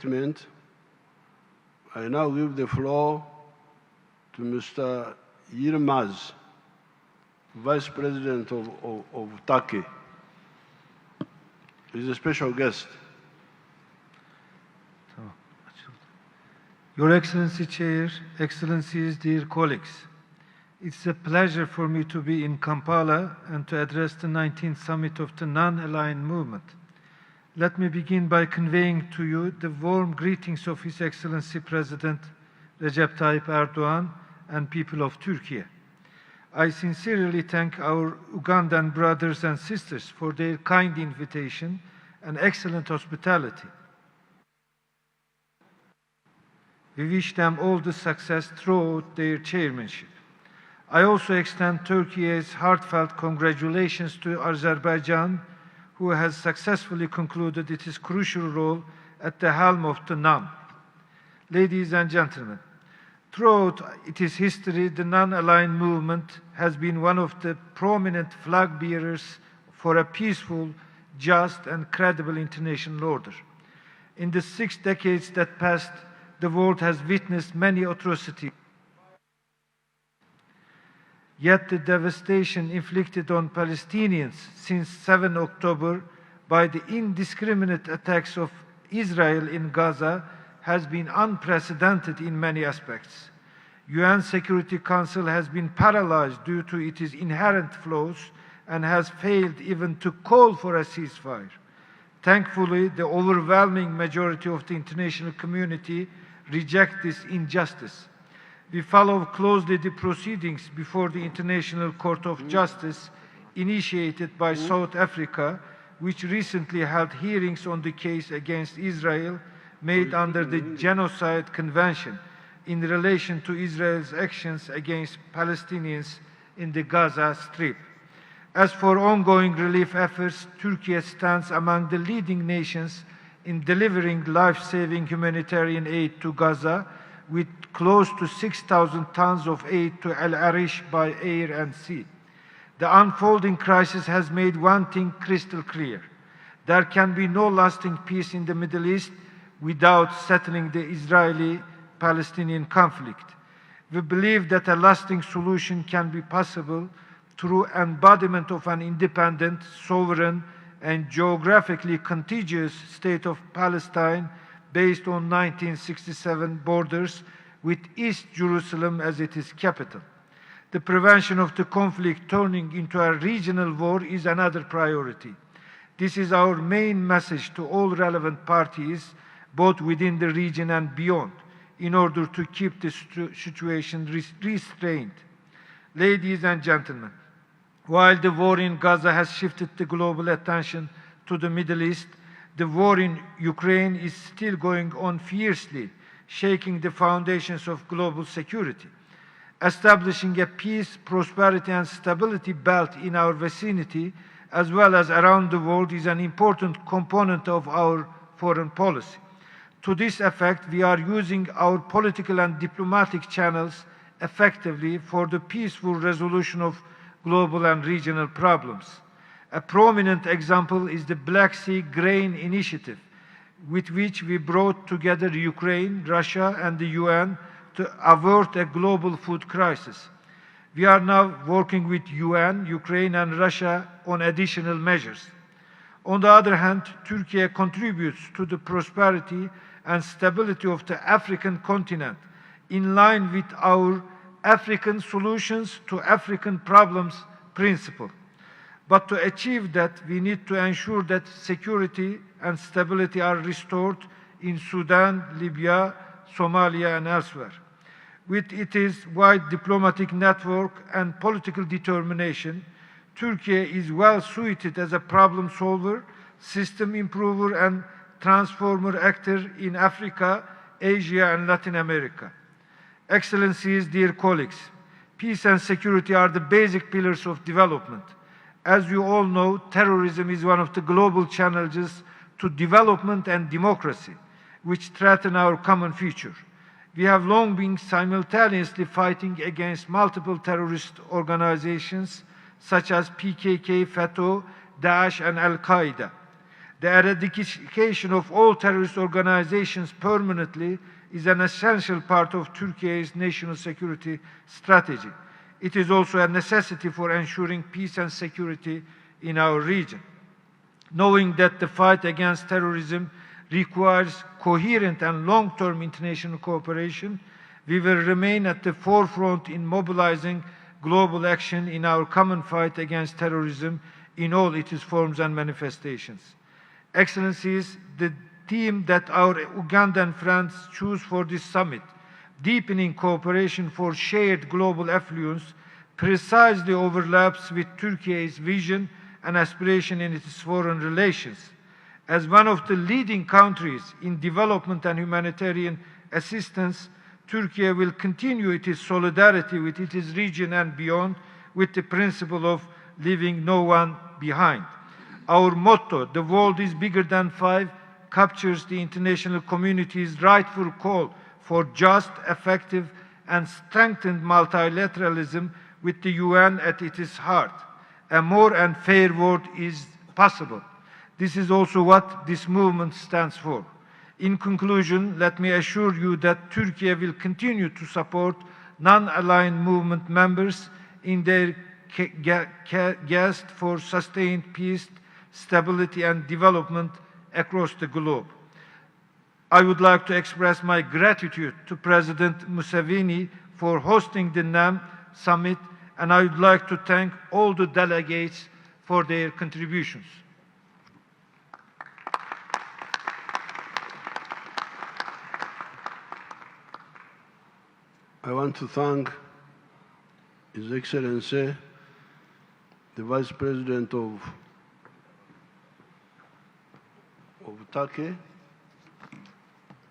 statement, I now give the floor to Mr. Yılmaz, Vice President of Turkey. He's a special guest. Your Excellency Chair, Excellencies, dear colleagues, it's a pleasure for me to be in Kampala and to address the 19th Summit of the Non-Aligned Movement. Let me begin by conveying to you the warm greetings of His Excellency President Recep Tayyip Erdogan and people of Turkey. I sincerely thank our Ugandan brothers and sisters for their kind invitation and excellent hospitality. We wish them all the success throughout their chairmanship. I also extend Turkey's heartfelt congratulations to Azerbaijan, who has successfully concluded its crucial role at the helm of the NAM. Ladies and gentlemen, throughout its history, the non-aligned movement has been one of the prominent flag bearers for a peaceful, just, and credible international order. In the 6 decades that passed, the world has witnessed many atrocities. Yet the devastation inflicted on Palestinians since 7 October by the indiscriminate attacks of Israel in Gaza has been unprecedented in many aspects. UN Security Council has been paralyzed due to its inherent flaws and has failed even to call for a ceasefire. Thankfully, the overwhelming majority of the international community reject this injustice. We follow closely the proceedings before the International Court of Justice initiated by South Africa, which recently held hearings on the case against Israel made under the Genocide Convention in relation to Israel's actions against Palestinians in the Gaza Strip. As for ongoing relief efforts, Turkey stands among the leading nations in delivering life-saving humanitarian aid to Gaza, with close to 6,000 tons of aid to Al Arish by air and sea. The unfolding crisis has made one thing crystal clear. There can be no lasting peace in the Middle East without settling the Israeli-Palestinian conflict. We believe that a lasting solution can be possible through embodiment of an independent, sovereign, and geographically contiguous state of Palestine based on 1967 borders, with East Jerusalem as its capital. The prevention of the conflict turning into a regional war is another priority. This is our main message to all relevant parties, both within the region and beyond, in order to keep the situation restrained. Ladies and gentlemen, while the war in Gaza has shifted the global attention to the Middle East, the war in Ukraine is still going on fiercely, shaking the foundations of global security. Establishing a peace, prosperity, and stability belt in our vicinity, as well as around the world, is an important component of our foreign policy. To this effect, we are using our political and diplomatic channels effectively for the peaceful resolution of global and regional problems. A prominent example is the Black Sea Grain Initiative, with which we brought together Ukraine, Russia, and the UN to avert a global food crisis. We are now working with UN, Ukraine, and Russia on additional measures. On the other hand, Turkey contributes to the prosperity and stability of the African continent, in line with our African solutions to African problems principle. But to achieve that, we need to ensure that security and stability are restored in Sudan, Libya, Somalia, and elsewhere. With its wide diplomatic network and political determination, Turkey is well suited as a problem solver, system improver, and transformer actor in Africa, Asia, and Latin America. Excellencies, dear colleagues, peace and security are the basic pillars of development. As you all know, terrorism is one of the global challenges to development and democracy, which threaten our common future. We have long been simultaneously fighting against multiple terrorist organizations such as PKK, FATO, Daesh, and Al-Qaeda. The eradication of all terrorist organizations permanently is an essential part of Turkey's national security strategy. It is also a necessity for ensuring peace and security in our region. Knowing that the fight against terrorism requires coherent and long-term international cooperation, we will remain at the forefront in mobilizing global action in our common fight against terrorism in all its forms and manifestations. Excellencies, the theme that our Ugandan friends choose for this summit, deepening cooperation for shared global affluence, precisely overlaps with Turkey's vision and aspiration in its foreign relations. As one of the leading countries in development and humanitarian assistance, Turkey will continue its solidarity with its region and beyond, with the principle of leaving no one behind. Our motto, "The world is bigger than five," captures the international community's rightful call for just, effective, and strengthened multilateralism with the UN at its heart. A more and fair world is possible. This is also what this movement stands for. In conclusion, let me assure you that Turkey will continue to support non-aligned movement members in their quest for sustained peace, stability, and development across the globe. I would like to express my gratitude to President Museveni for hosting the NAM summit, and I would like to thank all the delegates for their contributions. I want to thank His Excellency, the Vice President of Turkey,